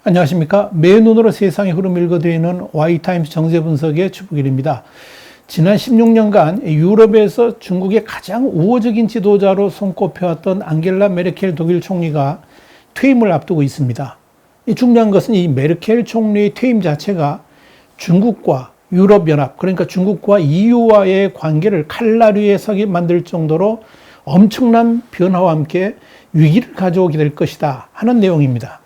안녕하십니까. 매 눈으로 세상의 흐름을 읽어드리는 Y타임스 정세분석의 주북일입니다. 지난 16년간 유럽에서 중국의 가장 우호적인 지도자로 손꼽혀왔던 앙겔라 메르켈 독일 총리가 퇴임을 앞두고 있습니다. 중요한 것은 이 메르켈 총리의 퇴임 자체가 중국과 유럽연합, 그러니까 중국과 EU와의 관계를 칼날 위에 서게 만들 정도로 엄청난 변화와 함께 위기를 가져오게 될 것이다 하는 내용입니다.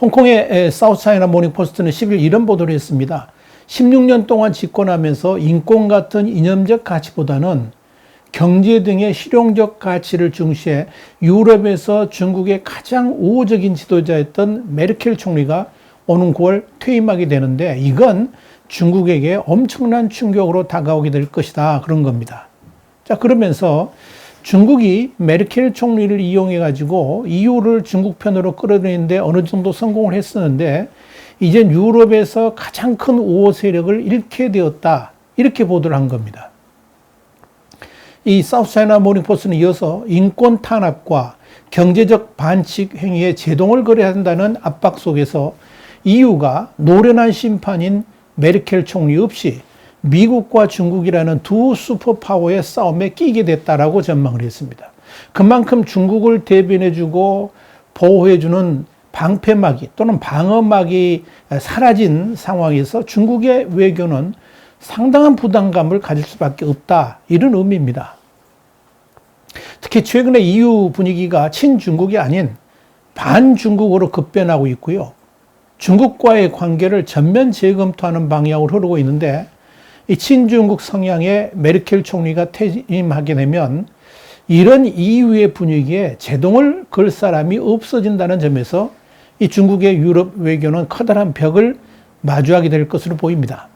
홍콩의 사우스차이나 모닝포스트는 10일 이런 보도를 했습니다. 16년 동안 집권하면서 인권 같은 이념적 가치보다는 경제 등의 실용적 가치를 중시해 유럽에서 중국의 가장 우호적인 지도자였던 메르켈 총리가 오는 9월 퇴임하게 되는데 이건 중국에게 엄청난 충격으로 다가오게 될 것이다 그런 겁니다. 자, 그러면서 중국이 메르켈 총리를 이용해가지고 EU를 중국 편으로 끌어들이는데 어느 정도 성공을 했었는데 이젠 유럽에서 가장 큰 우호 세력을 잃게 되었다. 이렇게 보도를 한 겁니다. 이 사우스차이나 모닝포스트는 이어서 인권 탄압과 경제적 반칙 행위에 제동을 걸어야 한다는 압박 속에서 EU가 노련한 심판인 메르켈 총리 없이 미국과 중국이라는 두 슈퍼파워의 싸움에 끼게 됐다라고 전망을 했습니다. 그만큼 중국을 대변해주고 보호해주는 방패막이 또는 방어막이 사라진 상황에서 중국의 외교는 상당한 부담감을 가질 수밖에 없다. 이런 의미입니다. 특히 최근에 EU 분위기가 친중국이 아닌 반중국으로 급변하고 있고요. 중국과의 관계를 전면 재검토하는 방향으로 흐르고 있는데 이 친중국 성향의 메르켈 총리가 퇴임하게 되면 이런 EU의 분위기에 제동을 걸 사람이 없어진다는 점에서 이 중국의 유럽 외교는 커다란 벽을 마주하게 될 것으로 보입니다.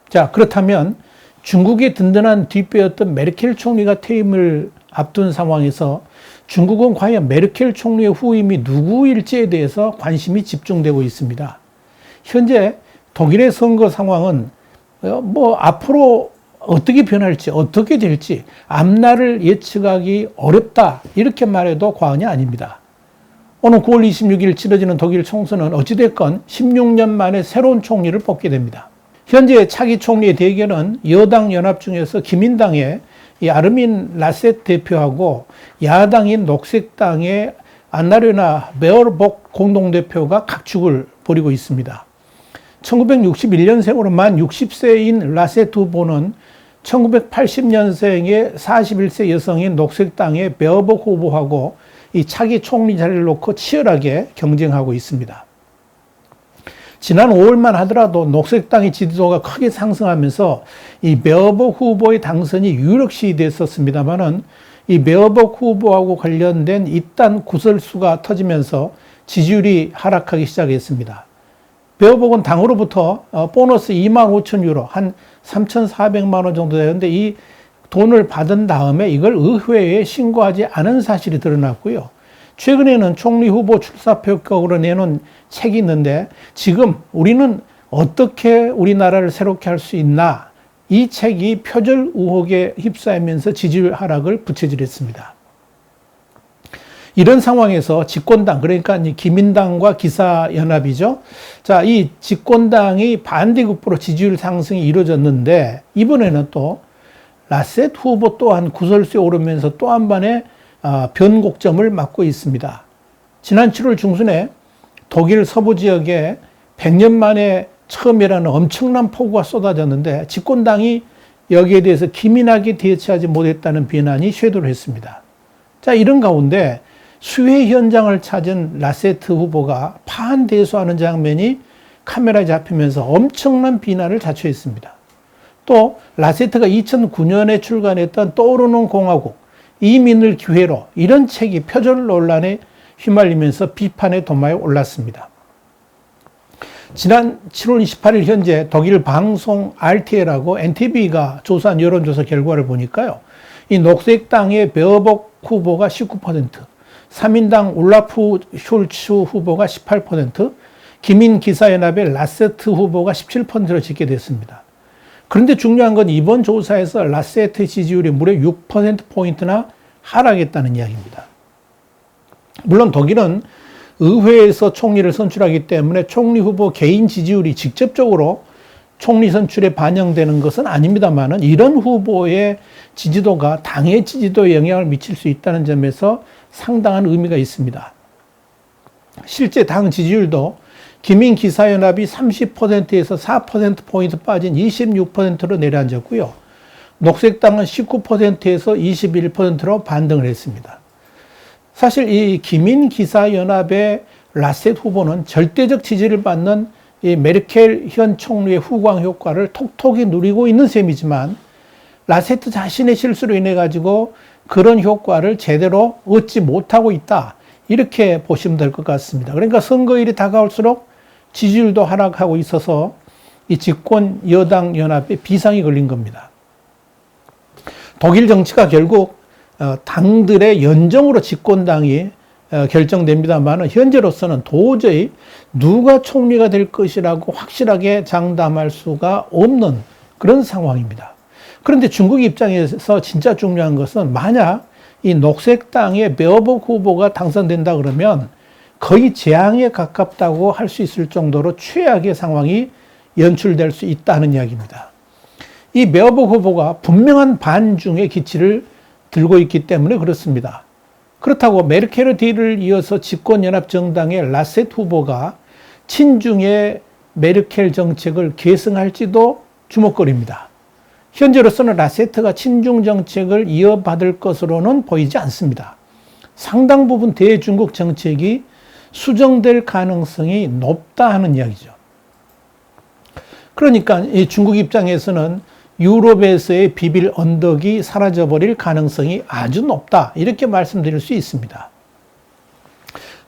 자, 그렇다면 중국의 든든한 뒷배였던 메르켈 총리가 퇴임을 앞둔 상황에서 중국은 과연 메르켈 총리의 후임이 누구일지에 대해서 관심이 집중되고 있습니다. 현재 독일의 선거 상황은 앞으로 어떻게 변할지, 어떻게 될지 앞날을 예측하기 어렵다. 이렇게 말해도 과언이 아닙니다. 오늘 9월 26일 치러지는 독일 총선은 어찌됐건 16년 만에 새로운 총리를 뽑게 됩니다. 현재 차기 총리의 대결은 여당 연합 중에서 기민당의 이 아르민 라셋 대표하고 야당인 녹색당의 안나레나 베어복 공동대표가 각축을 벌이고 있습니다. 1961년생으로 만 60세인 라세트 후보는 1980년생의 41세 여성인 녹색당의 베어복 후보하고 이 차기 총리 자리를 놓고 치열하게 경쟁하고 있습니다. 지난 5월만 하더라도 녹색당의 지지도가 크게 상승하면서 이 베어복 후보의 당선이 유력시 됐었습니다만은 이 베어복 후보하고 관련된 이딴 구설수가 터지면서 지지율이 하락하기 시작했습니다. 베어복은 당으로부터 보너스 25,000유로, 한 3,400만 원 정도 되는데 이 돈을 받은 다음에 이걸 의회에 신고하지 않은 사실이 드러났고요. 최근에는 총리 후보 출사표 격으로 내놓은 책이 있는데 지금 우리는 어떻게 우리나라를 새롭게 할 수 있나 이 책이 표절 의혹에 휩싸이면서 지지율 하락을 부채질했습니다. 이런 상황에서 집권당, 그러니까 기민당과 기사연합이죠. 자, 이 집권당이 반대급부로 지지율 상승이 이루어졌는데 이번에는 또 라셋 후보 또한 구설수에 오르면서 또 한 번의 변곡점을 맞고 있습니다. 지난 7월 중순에 독일 서부 지역에 100년 만에 처음이라는 엄청난 폭우가 쏟아졌는데 집권당이 여기에 대해서 기민하게 대처하지 못했다는 비난이 쇄도를 했습니다. 자, 이런 가운데 수해 현장을 찾은 라세트 후보가 파한대소하는 장면이 카메라에 잡히면서 엄청난 비난을 자초했습니다. 또 라세트가 2009년에 출간했던 떠오르는 공화국, 이민을 기회로 이런 책이 표절 논란에 휘말리면서 비판의 도마에 올랐습니다. 지난 7월 28일 현재 독일 방송 RTL하고 NTV가 조사한 여론조사 결과를 보니까요. 이 녹색당의 베어복 후보가 19%, 3인당 울라프 숄츠 후보가 18%, 기민기사연합의 라세트 후보가 17%를 찍게 됐습니다. 그런데 중요한 건 이번 조사에서 라세트 지지율이 무려 6%포인트나 하락했다는 이야기입니다. 물론 독일은 의회에서 총리를 선출하기 때문에 총리 후보 개인 지지율이 직접적으로 총리 선출에 반영되는 것은 아닙니다만은 이런 후보의 지지도가 당의 지지도에 영향을 미칠 수 있다는 점에서 상당한 의미가 있습니다. 실제 당 지지율도 기민기사연합이 30%에서 4%포인트 빠진 26%로 내려앉았고요. 녹색당은 19%에서 21%로 반등을 했습니다. 사실 이 기민기사연합의 라셋 후보는 절대적 지지를 받는 이 메르켈 현 총리의 후광 효과를 톡톡히 누리고 있는 셈이지만 라세트 자신의 실수로 인해 가지고 그런 효과를 제대로 얻지 못하고 있다. 이렇게 보시면 될 것 같습니다. 그러니까 선거일이 다가올수록 지지율도 하락하고 있어서 이 집권 여당 연합에 비상이 걸린 겁니다. 독일 정치가 결국 당들의 연정으로 집권당이 결정됩니다만 현재로서는 도저히 누가 총리가 될 것이라고 확실하게 장담할 수가 없는 그런 상황입니다. 그런데 중국 입장에서 진짜 중요한 것은 만약 이 녹색당의 베어복 후보가 당선된다 그러면 거의 재앙에 가깝다고 할 수 있을 정도로 최악의 상황이 연출될 수 있다는 이야기입니다. 이 베어복 후보가 분명한 반중의 기치를 들고 있기 때문에 그렇습니다. 그렇다고 메르켈 뒤를 이어서 집권연합정당의 라셋 후보가 친중의 메르켈 정책을 계승할지도 주목거리입니다. 현재로서는 라세트가 친중 정책을 이어받을 것으로는 보이지 않습니다. 상당 부분 대중국 정책이 수정될 가능성이 높다 하는 이야기죠. 그러니까 이 중국 입장에서는 유럽에서의 비빌 언덕이 사라져버릴 가능성이 아주 높다. 이렇게 말씀드릴 수 있습니다.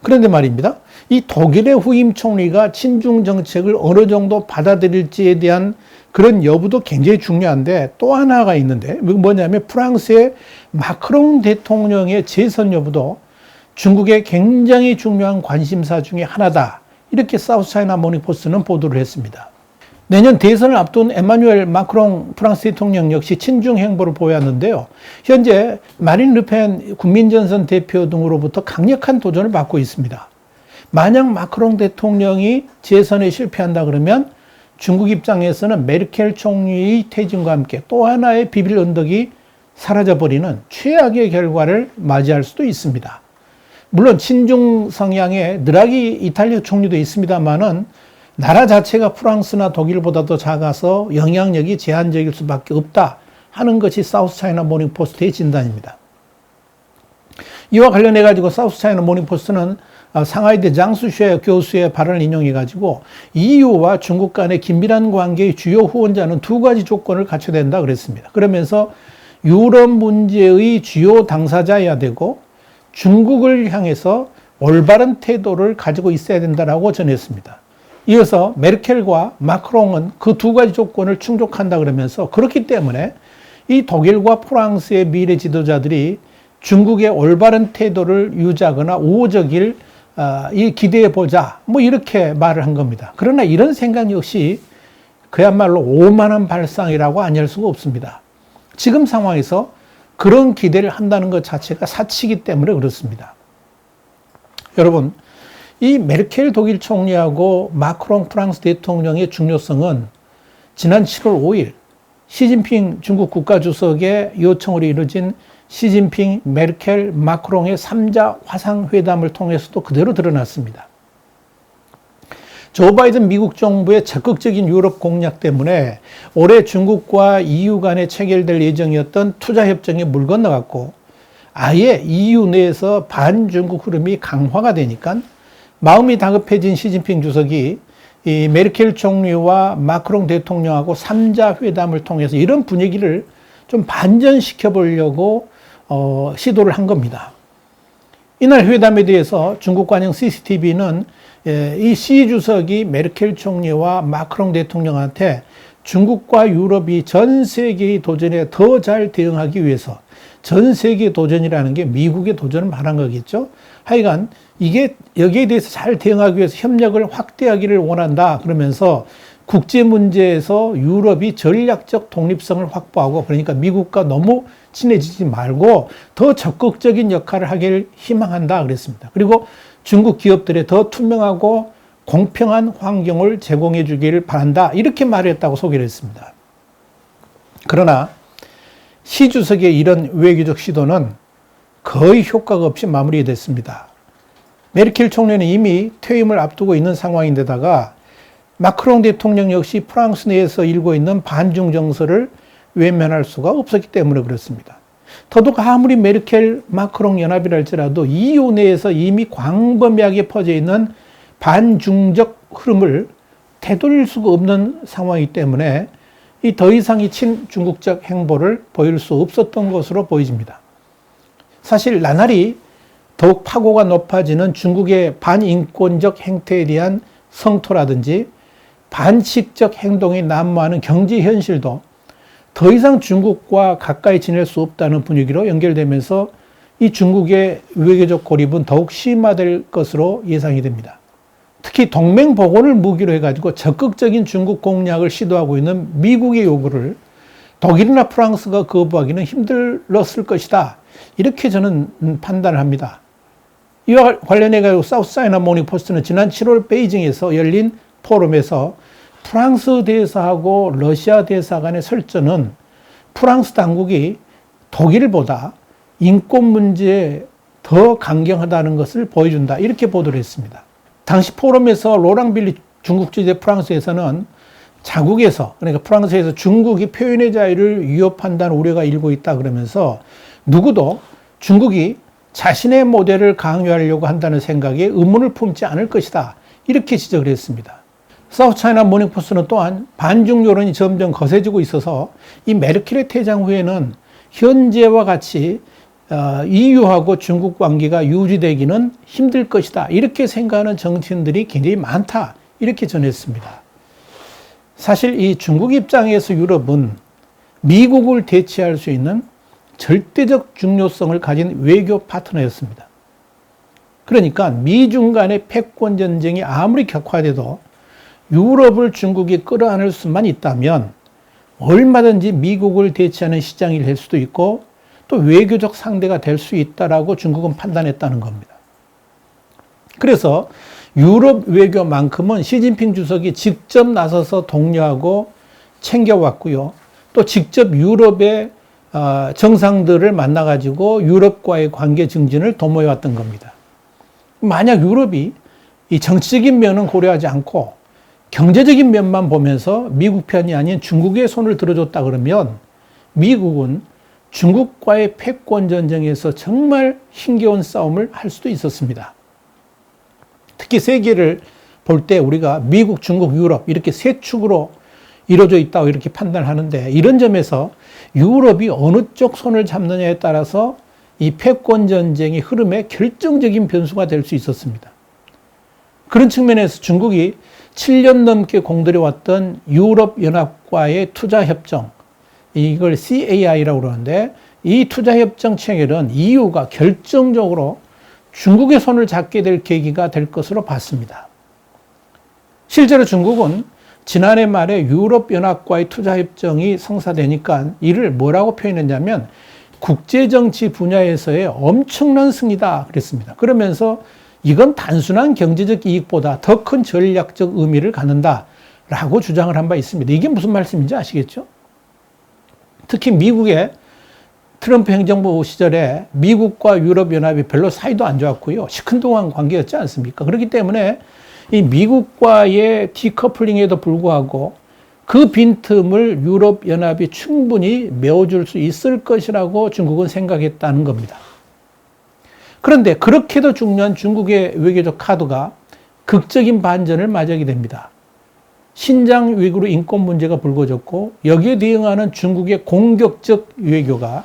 그런데 말입니다. 이 독일의 후임 총리가 친중 정책을 어느 정도 받아들일지에 대한 그런 여부도 굉장히 중요한데 또 하나가 있는데 뭐냐면 프랑스의 마크롱 대통령의 재선 여부도 중국의 굉장히 중요한 관심사 중에 하나다. 이렇게 사우스차이나 모닝포스트는 보도를 했습니다. 내년 대선을 앞둔 에마뉴엘 마크롱 프랑스 대통령 역시 친중 행보를 보였는데요. 현재 마린 르펜 국민전선 대표 등으로부터 강력한 도전을 받고 있습니다. 만약 마크롱 대통령이 재선에 실패한다 그러면 중국 입장에서는 메르켈 총리의 퇴진과 함께 또 하나의 비빌 언덕이 사라져버리는 최악의 결과를 맞이할 수도 있습니다. 물론 친중 성향의 드라기 이탈리아 총리도 있습니다만은 나라 자체가 프랑스나 독일보다도 작아서 영향력이 제한적일 수밖에 없다 하는 것이 사우스차이나 모닝포스트의 진단입니다. 이와 관련해 가지고 사우스차이나 모닝포스트는 상하이대 장수쉐 교수의 발언을 인용해 가지고 EU와 중국 간의 긴밀한 관계의 주요 후원자는 두 가지 조건을 갖춰야 된다 그랬습니다. 그러면서 유럽 문제의 주요 당사자여야 되고 중국을 향해서 올바른 태도를 가지고 있어야 된다라고 전했습니다. 이어서 메르켈과 마크롱은 그 두 가지 조건을 충족한다 그러면서 그렇기 때문에 이 독일과 프랑스의 미래 지도자들이 중국의 올바른 태도를 유지하거나 우호적일 기대해 보자 뭐 이렇게 말을 한 겁니다. 그러나 이런 생각 역시 그야말로 오만한 발상이라고 아니할 수가 없습니다. 지금 상황에서 그런 기대를 한다는 것 자체가 사치이기 때문에 그렇습니다. 여러분, 이 메르켈 독일 총리하고 마크롱 프랑스 대통령의 중요성은 지난 7월 5일 시진핑 중국 국가주석의 요청으로 이루어진 시진핑, 메르켈, 마크롱의 3자 화상회담을 통해서도 그대로 드러났습니다. 조 바이든 미국 정부의 적극적인 유럽 공략 때문에 올해 중국과 EU 간에 체결될 예정이었던 투자협정이 물 건너갔고 아예 EU 내에서 반중국 흐름이 강화가 되니까 마음이 다급해진 시진핑 주석이 이 메르켈 총리와 마크롱 대통령하고 3자 회담을 통해서 이런 분위기를 좀 반전시켜 보려고 시도를 한 겁니다. 이날 회담에 대해서 중국 관영 CCTV는 이 시 주석이 메르켈 총리와 마크롱 대통령한테 중국과 유럽이 전 세계의 도전에 더 잘 대응하기 위해서 전 세계 도전이라는 게 미국의 도전을 말한 거겠죠. 하여간 이게 여기에 대해서 잘 대응하기 위해서 협력을 확대하기를 원한다 그러면서 국제 문제에서 유럽이 전략적 독립성을 확보하고 그러니까 미국과 너무 친해지지 말고 더 적극적인 역할을 하길 희망한다 그랬습니다. 그리고 중국 기업들에 더 투명하고 공평한 환경을 제공해 주기를 바란다. 이렇게 말했다고 소개를 했습니다. 그러나 시 주석의 이런 외교적 시도는 거의 효과가 없이 마무리됐습니다. 메르켈 총리는 이미 퇴임을 앞두고 있는 상황인데다가 마크롱 대통령 역시 프랑스 내에서 일고 있는 반중 정서를 외면할 수가 없었기 때문에 그렇습니다. 더더욱 아무리 메르켈 마크롱 연합이라 할지라도 EU 내에서 이미 광범위하게 퍼져 있는 반중적 흐름을 되돌릴 수가 없는 상황이기 때문에 더 이상 이 친중국적 행보를 보일 수 없었던 것으로 보여집니다. 사실 나날이 더욱 파고가 높아지는 중국의 반인권적 행태에 대한 성토라든지 반칙적 행동이 난무하는 경제 현실도 더 이상 중국과 가까이 지낼 수 없다는 분위기로 연결되면서 이 중국의 외교적 고립은 더욱 심화될 것으로 예상이 됩니다. 특히 동맹 복원을 무기로 해가지고 적극적인 중국 공략을 시도하고 있는 미국의 요구를 독일이나 프랑스가 거부하기는 힘들었을 것이다. 이렇게 저는 판단을 합니다. 이와 관련해서 사우스차이나 모닝포스트는 지난 7월 베이징에서 열린 포럼에서 프랑스 대사하고 러시아 대사 간의 설전은 프랑스 당국이 독일보다 인권 문제에 더 강경하다는 것을 보여준다. 이렇게 보도를 했습니다. 당시 포럼에서 로랑 빌리 중국 주재 프랑스 대사는 자국에서, 그러니까 프랑스에서 중국이 표현의 자유를 위협한다는 우려가 일고 있다 그러면서 누구도 중국이 자신의 모델을 강요하려고 한다는 생각에 의문을 품지 않을 것이다. 이렇게 지적을 했습니다. 사우스차이나 모닝포스트는 또한 반중 여론이 점점 거세지고 있어서 이 메르켈의 퇴장 후에는 현재와 같이 EU하고 중국 관계가 유지되기는 힘들 것이다. 이렇게 생각하는 정치인들이 굉장히 많다. 이렇게 전했습니다. 사실 이 중국 입장에서 유럽은 미국을 대체할 수 있는 절대적 중요성을 가진 외교 파트너였습니다. 그러니까 미중 간의 패권 전쟁이 아무리 격화돼도 유럽을 중국이 끌어안을 수만 있다면 얼마든지 미국을 대체하는 시장이 될 수도 있고 또 외교적 상대가 될 수 있다라고 중국은 판단했다는 겁니다. 그래서 유럽 외교만큼은 시진핑 주석이 직접 나서서 독려하고 챙겨왔고요. 또 직접 유럽의 정상들을 만나가지고 유럽과의 관계 증진을 도모해왔던 겁니다. 만약 유럽이 이 정치적인 면은 고려하지 않고 경제적인 면만 보면서 미국 편이 아닌 중국의 손을 들어줬다 그러면 미국은 중국과의 패권 전쟁에서 정말 힘겨운 싸움을 할 수도 있었습니다. 특히 세계를 볼 때 우리가 미국, 중국, 유럽 이렇게 세 축으로 이루어져 있다고 이렇게 판단을 하는데 이런 점에서 유럽이 어느 쪽 손을 잡느냐에 따라서 이 패권 전쟁의 흐름에 결정적인 변수가 될 수 있었습니다. 그런 측면에서 중국이 7년 넘게 공들여왔던 유럽연합과의 투자협정, 이걸 CAI라고 그러는데 이 투자협정 체결은 EU가 결정적으로 중국의 손을 잡게 될 계기가 될 것으로 봤습니다. 실제로 중국은 지난해 말에 유럽연합과의 투자협정이 성사되니까 이를 뭐라고 표현했냐면 국제정치 분야에서의 엄청난 승리다 그랬습니다. 그러면서 이건 단순한 경제적 이익보다 더 큰 전략적 의미를 갖는다라고 주장을 한 바 있습니다. 이게 무슨 말씀인지 아시겠죠? 특히 미국의 트럼프 행정부 시절에 미국과 유럽연합이 별로 사이도 안 좋았고요. 시큰둥한 관계였지 않습니까? 그렇기 때문에 이 미국과의 디커플링에도 불구하고 그 빈틈을 유럽연합이 충분히 메워줄 수 있을 것이라고 중국은 생각했다는 겁니다. 그런데 그렇게도 중요한 중국의 외교적 카드가 극적인 반전을 맞이하게 됩니다. 신장 위구르 인권 문제가 불거졌고 여기에 대응하는 중국의 공격적 외교가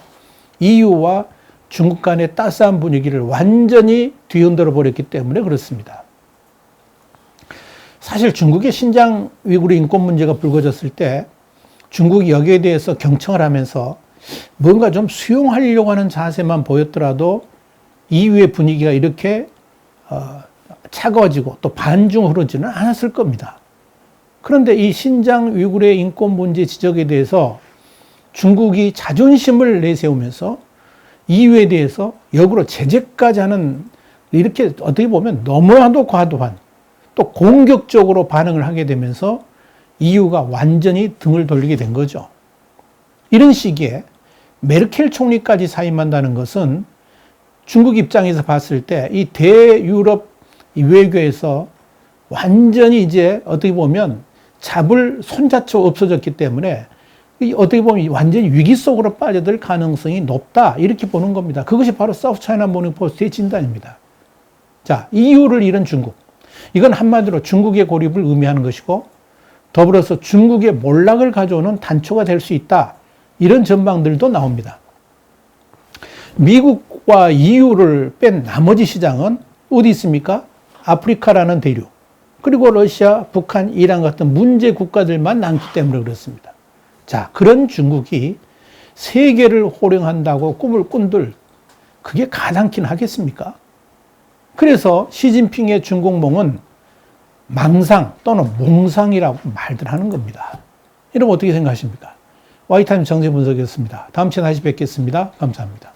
EU와 중국 간의 따스한 분위기를 완전히 뒤흔들어 버렸기 때문에 그렇습니다. 사실 중국의 신장 위구르 인권 문제가 불거졌을 때 중국이 여기에 대해서 경청을 하면서 뭔가 좀 수용하려고 하는 자세만 보였더라도 EU의 분위기가 이렇게 차가워지고 또 반중으로 흐르지는 않았을 겁니다. 그런데 이 신장 위구르의 인권 문제 지적에 대해서 중국이 자존심을 내세우면서 EU에 대해서 역으로 제재까지 하는 이렇게 어떻게 보면 너무나도 과도한 또 공격적으로 반응을 하게 되면서 EU가 완전히 등을 돌리게 된 거죠. 이런 시기에 메르켈 총리까지 사임한다는 것은 중국 입장에서 봤을 때 이 대유럽 외교에서 완전히 이제 어떻게 보면 잡을 손자쳐 없어졌기 때문에 어떻게 보면 완전히 위기 속으로 빠져들 가능성이 높다. 이렇게 보는 겁니다. 그것이 바로 사우스 차이나 모닝 포스트의 진단입니다. 자, EU를 잃은 중국. 이건 한마디로 중국의 고립을 의미하는 것이고 더불어서 중국의 몰락을 가져오는 단초가 될 수 있다. 이런 전망들도 나옵니다. 미국과 EU를 뺀 나머지 시장은 어디 있습니까? 아프리카라는 대륙. 그리고 러시아, 북한, 이란 같은 문제 국가들만 남기 때문에 그렇습니다. 자, 그런 중국이 세계를 호령한다고 꿈을 꾼들 그게 가당키는 하겠습니까? 그래서 시진핑의 중국몽은 망상 또는 몽상이라고 말들 하는 겁니다. 여러분 어떻게 생각하십니까? 와이타임 정세 분석이었습니다. 다음 시간에 다시 뵙겠습니다. 감사합니다.